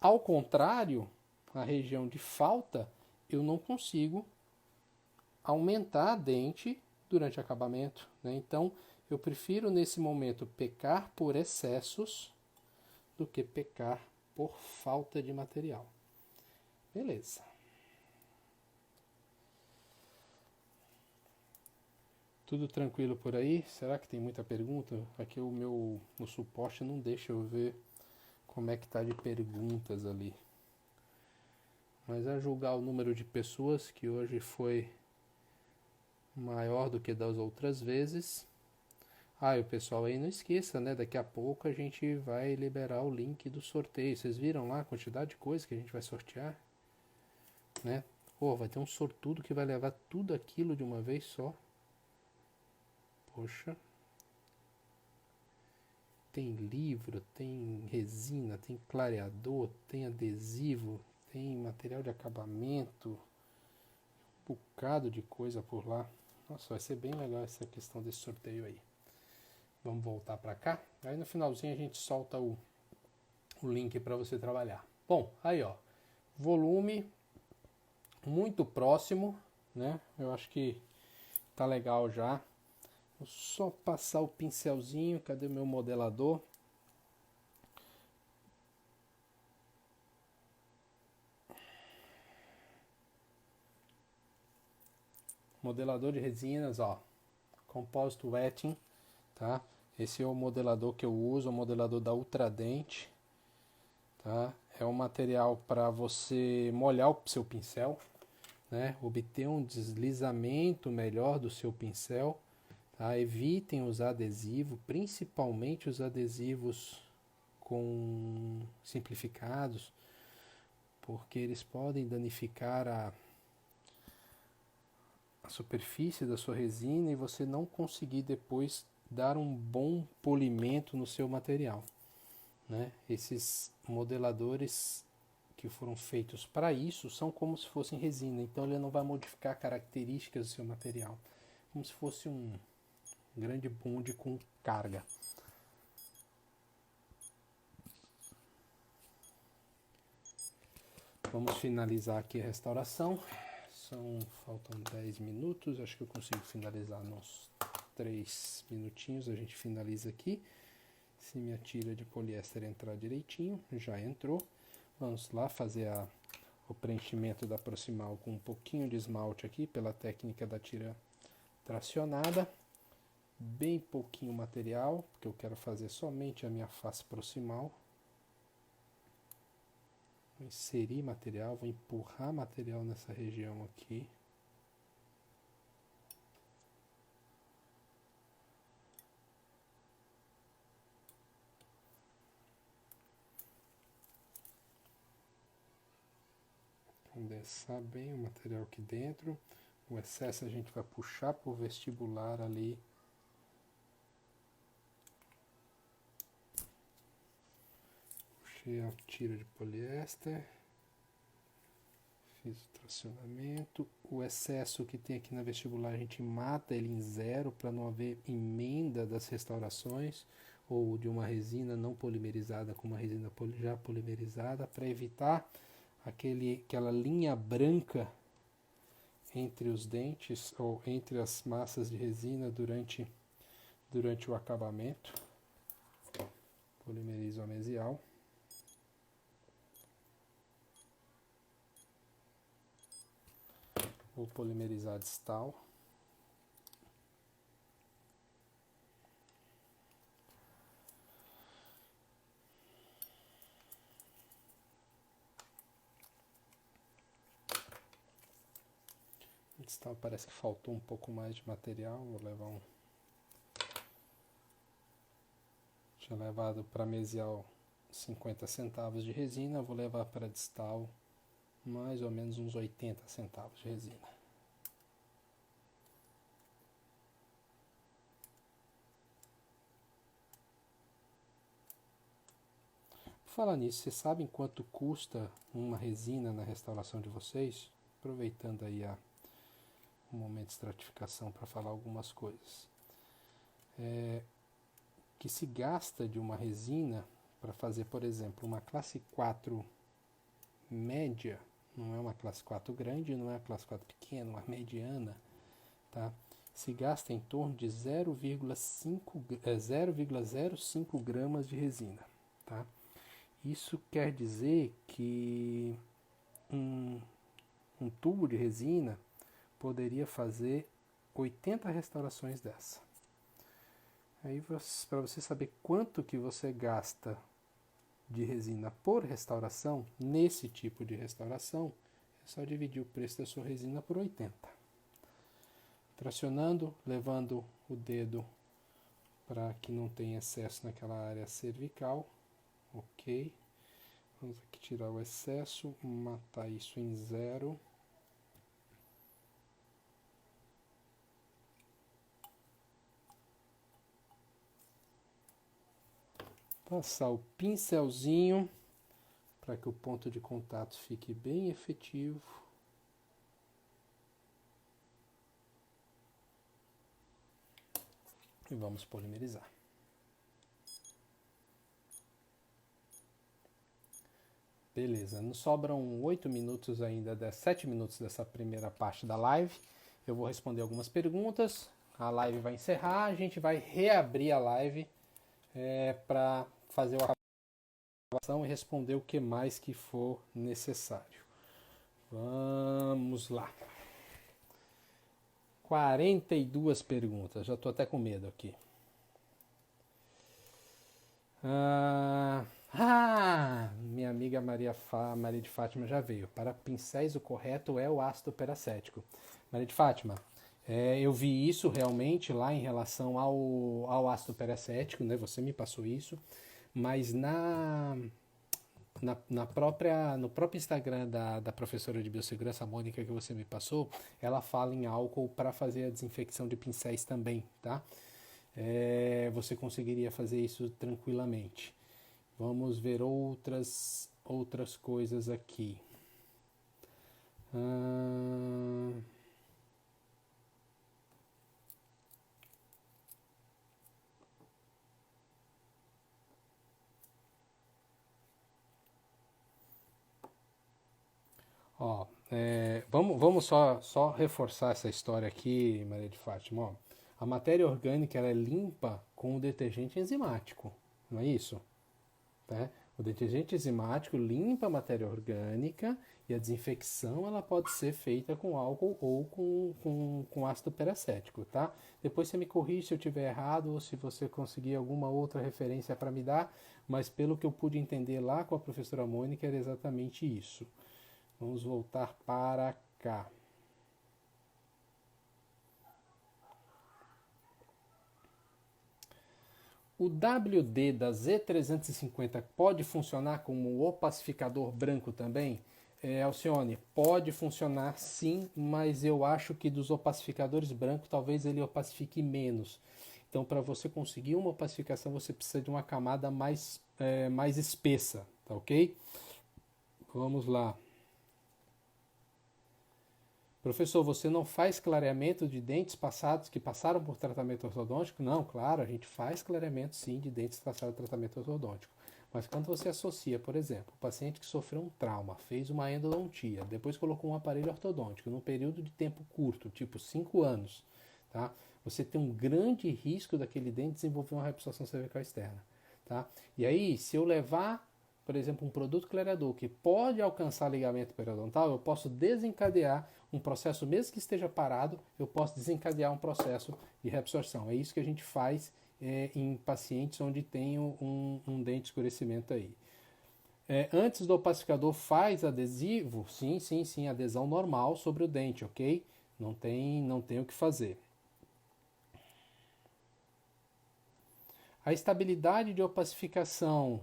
S1: Ao contrário, a região de falta, eu não consigo aumentar a dente durante o acabamento, né? Então, eu prefiro nesse momento pecar por excessos do que pecar por falta de material. Beleza. Tudo tranquilo por aí? Será que tem muita pergunta? Aqui o suporte não deixa eu ver como é que tá de perguntas ali. Mas a julgar o número de pessoas, que hoje foi maior do que das outras vezes. E o pessoal aí não esqueça, né? Daqui a pouco a gente vai liberar o link do sorteio. Vocês viram lá a quantidade de coisa que a gente vai sortear? Né? Vai ter um sortudo que vai levar tudo aquilo de uma vez só. Poxa. Tem livro, tem resina, tem clareador, tem adesivo, tem material de acabamento, um bocado de coisa por lá. Nossa, vai ser bem legal essa questão desse sorteio aí. Vamos voltar para cá. Aí no finalzinho a gente solta o link para você trabalhar. Bom, aí ó, volume muito próximo, né? Eu acho que tá legal já. Vou só passar o pincelzinho. Cadê meu modelador? Modelador de resinas, ó. Composite Wetting, tá? Esse é o modelador que eu uso, o modelador da Ultradent, tá? É um material para você molhar o seu pincel, né? Obter um deslizamento melhor do seu pincel. Tá? Evitem usar adesivo, principalmente os adesivos com simplificados, porque eles podem danificar a superfície da sua resina e você não conseguir depois dar um bom polimento no seu material, né? Esses modeladores que foram feitos para isso são como se fossem resina, então ele não vai modificar características do seu material, como se fosse um grande bonde com carga. Vamos finalizar aqui a restauração. Faltam 10 minutos, acho que eu consigo finalizar nos 3 minutinhos, a gente finaliza aqui. Se minha tira de poliéster entrar direitinho, já entrou. Vamos lá fazer o preenchimento da proximal com um pouquinho de esmalte aqui, pela técnica da tira tracionada. Bem pouquinho material, porque eu quero fazer somente a minha face proximal. Vou inserir material, vou empurrar material nessa região aqui. Condensar bem o material aqui dentro. O excesso a gente vai puxar para o vestibular ali. Puxei a tira de poliéster. Fiz o tracionamento. O excesso que tem aqui na vestibular a gente mata ele em zero para não haver emenda das restaurações ou de uma resina não polimerizada com uma resina já polimerizada, para evitar aquela linha branca entre os dentes ou entre as massas de resina durante o acabamento. Polimerizo a mesial. Vou polimerizar a distal. distal parece que faltou um pouco mais de material, vou levar um... Tinha levado para mesial 50 centavos de resina, vou levar para distal mais ou menos uns 80 centavos de resina. Por falar nisso, vocês sabem quanto custa uma resina na restauração de vocês? Aproveitando aí o momento de estratificação para falar algumas coisas. Que se gasta de uma resina para fazer, por exemplo, uma classe 4 média, não é uma classe 4 grande, não é uma classe 4 pequena, uma mediana, tá? Se gasta em torno de 0,05 gramas de resina, tá? Isso quer dizer que um tubo de resina poderia fazer 80 restaurações dessa. Aí, para você saber quanto que você gasta de resina por restauração, nesse tipo de restauração, é só dividir o preço da sua resina por 80. Tracionando, levando o dedo para que não tenha excesso naquela área cervical. Ok. Vamos aqui tirar o excesso, matar isso em 0. Passar o pincelzinho para que o ponto de contato fique bem efetivo. E vamos polimerizar. Beleza, nos sobram 8 minutos ainda, 7 minutos dessa primeira parte da live. Eu vou responder algumas perguntas, a live vai encerrar, a gente vai reabrir a live para fazer a gravação e responder o que mais que for necessário. Vamos lá. 42 perguntas, já estou até com medo aqui. Minha amiga Maria de Fátima já veio. Para pincéis o correto é o ácido peracético. Maria de Fátima, eu vi isso realmente lá em relação ao ácido peracético, né? Você me passou isso, mas no próprio Instagram da professora de biossegurança, Mônica, que você me passou, ela fala em álcool para fazer a desinfecção de pincéis também, tá? Você conseguiria fazer isso tranquilamente. Vamos ver outras coisas aqui. Vamos só reforçar essa história aqui, Maria de Fátima. Ó, a matéria orgânica ela é limpa com o detergente enzimático, não é isso? Tá? O detergente enzimático limpa a matéria orgânica e a desinfecção ela pode ser feita com álcool ou com ácido peracético, tá? Depois você me corrige se eu estiver errado ou se você conseguir alguma outra referência para me dar, mas pelo que eu pude entender lá com a professora Mônica era exatamente isso. Vamos voltar para cá. O WD da Z350 pode funcionar como opacificador branco também? Alcione, pode funcionar sim, mas eu acho que dos opacificadores brancos talvez ele opacifique menos. Então, para você conseguir uma opacificação, você precisa de uma camada mais espessa, tá ok? Vamos lá. Professor, você não faz clareamento de dentes passados que passaram por tratamento ortodôntico? Não, claro, a gente faz clareamento sim de dentes que passaram por tratamento ortodôntico. Mas quando você associa, por exemplo, o paciente que sofreu um trauma, fez uma endodontia, depois colocou um aparelho ortodôntico num período de tempo curto, tipo 5 anos, tá? Você tem um grande risco daquele dente desenvolver uma reabsorção cervical externa, tá? E aí, se eu levar, por exemplo, um produto clareador que pode alcançar ligamento periodontal, eu posso desencadear um processo, mesmo que esteja parado, eu posso desencadear um processo de reabsorção. É isso que a gente faz em pacientes onde tem um dente de escurecimento aí. Antes do opacificador faz adesivo, sim, adesão normal sobre o dente, ok? Não tem o que fazer. A estabilidade de opacificação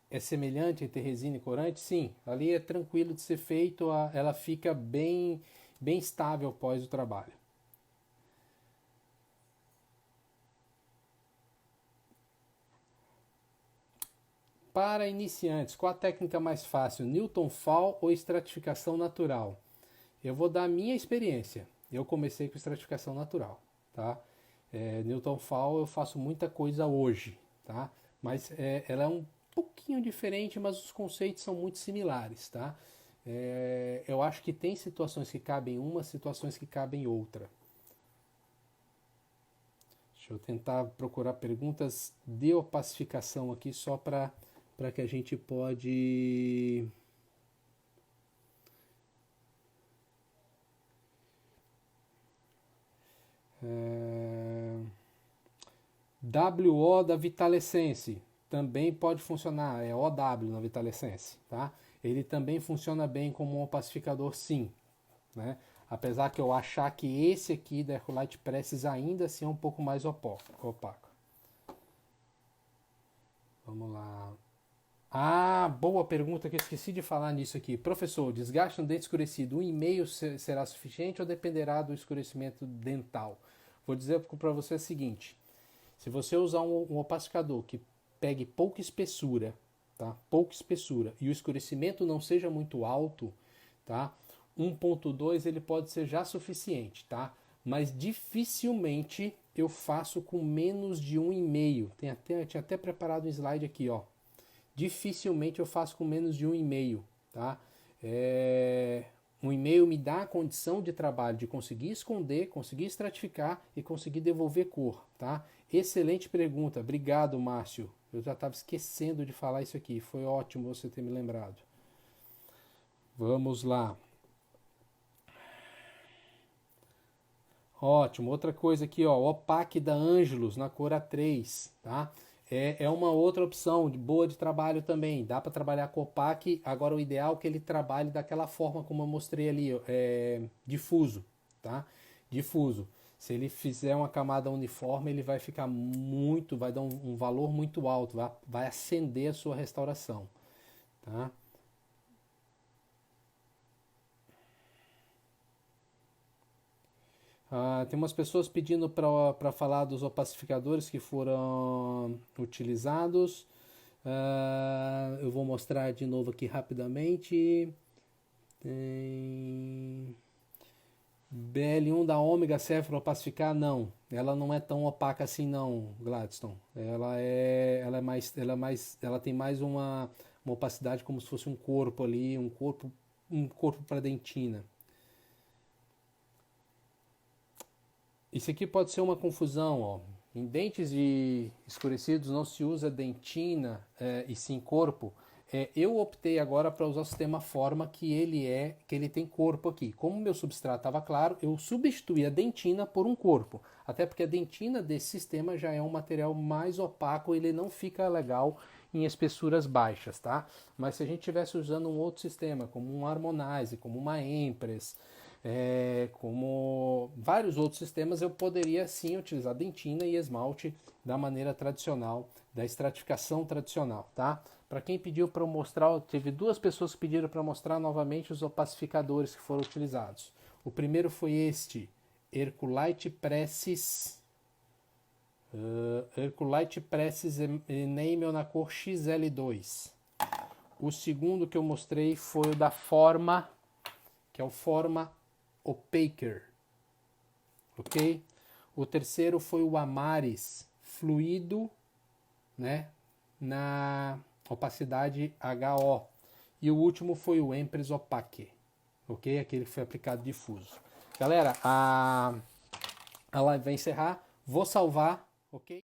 S1: é semelhante entre resina e corante? Sim, ali é tranquilo de ser feito, ela fica bem estável após o trabalho. Para iniciantes, qual a técnica mais fácil, Newton Fall ou estratificação natural? Eu vou dar a minha experiência. Eu comecei com estratificação natural, tá? Newton Fall eu faço muita coisa hoje, tá? Mas ela é um pouquinho diferente, mas os conceitos são muito similares, tá? Eu acho que tem situações que cabem uma, situações que cabem outra. Deixa eu tentar procurar perguntas de opacificação aqui só para que a gente pode... WO da Vitalescence também pode funcionar, é OW na Vitalescence, tá? Ele também funciona bem como um opacificador, sim, né? Apesar que eu achar que esse aqui da Hercolite Presses ainda assim é um pouco mais opaco. Vamos lá. Ah, boa pergunta que eu esqueci de falar nisso aqui. Professor, desgaste no dente escurecido, 1,5 será suficiente ou dependerá do escurecimento dental? Vou dizer para você o seguinte, se você usar um opacificador que pegue pouca espessura, tá? Pouca espessura, e o escurecimento não seja muito alto, tá? 1.2 ele pode ser já suficiente, tá? Mas dificilmente eu faço com menos de 1,5. Tinha até preparado um slide aqui, ó. Dificilmente eu faço com menos de 1,5, tá? 1,5 me dá a condição de trabalho de conseguir esconder, conseguir estratificar e conseguir devolver cor, tá? Excelente pergunta, obrigado, Márcio. Eu já estava esquecendo de falar isso aqui, foi ótimo você ter me lembrado. Vamos lá. Ótimo, outra coisa aqui, ó, Opaque da Angelus na cor A3, tá? É uma outra opção boa de trabalho também. Dá para trabalhar com Opaque. Agora o ideal é que ele trabalhe daquela forma como eu mostrei ali, difuso, tá? Difuso. Se ele fizer uma camada uniforme, ele vai ficar vai dar um valor muito alto, vai acender a sua restauração, tá? Tem umas pessoas pedindo para falar dos opacificadores que foram utilizados. Eu vou mostrar de novo aqui rapidamente. Tem... BL1 da ômega serve para opacificar? Não, ela não é tão opaca assim não, Gladstone. Ela tem mais uma opacidade como se fosse um corpo ali, um corpo para dentina. Isso aqui pode ser uma confusão, ó. Em dentes escurecidos não se usa dentina e sim corpo. Eu optei agora para usar o sistema Forma, que ele tem corpo aqui. Como meu substrato estava claro, eu substituí a dentina por um corpo. Até porque a dentina desse sistema já é um material mais opaco, ele não fica legal em espessuras baixas, tá? Mas se a gente estivesse usando um outro sistema, como um Harmonize, como uma Empress, como vários outros sistemas, eu poderia sim utilizar dentina e esmalte da maneira tradicional, da estratificação tradicional, tá? Para quem pediu para eu mostrar, teve duas pessoas que pediram para mostrar novamente os opacificadores que foram utilizados. O primeiro foi este, Hercolite Presses, Hercolite Presses Enamel na cor XL2. O segundo que eu mostrei foi o da Forma, que é o Forma Opaker, ok? O terceiro foi o Amaris fluido, né, na opacidade HO. E o último foi o Empress Opaque, ok? Aquele que foi aplicado difuso. Galera, a live vai encerrar. Vou salvar, ok?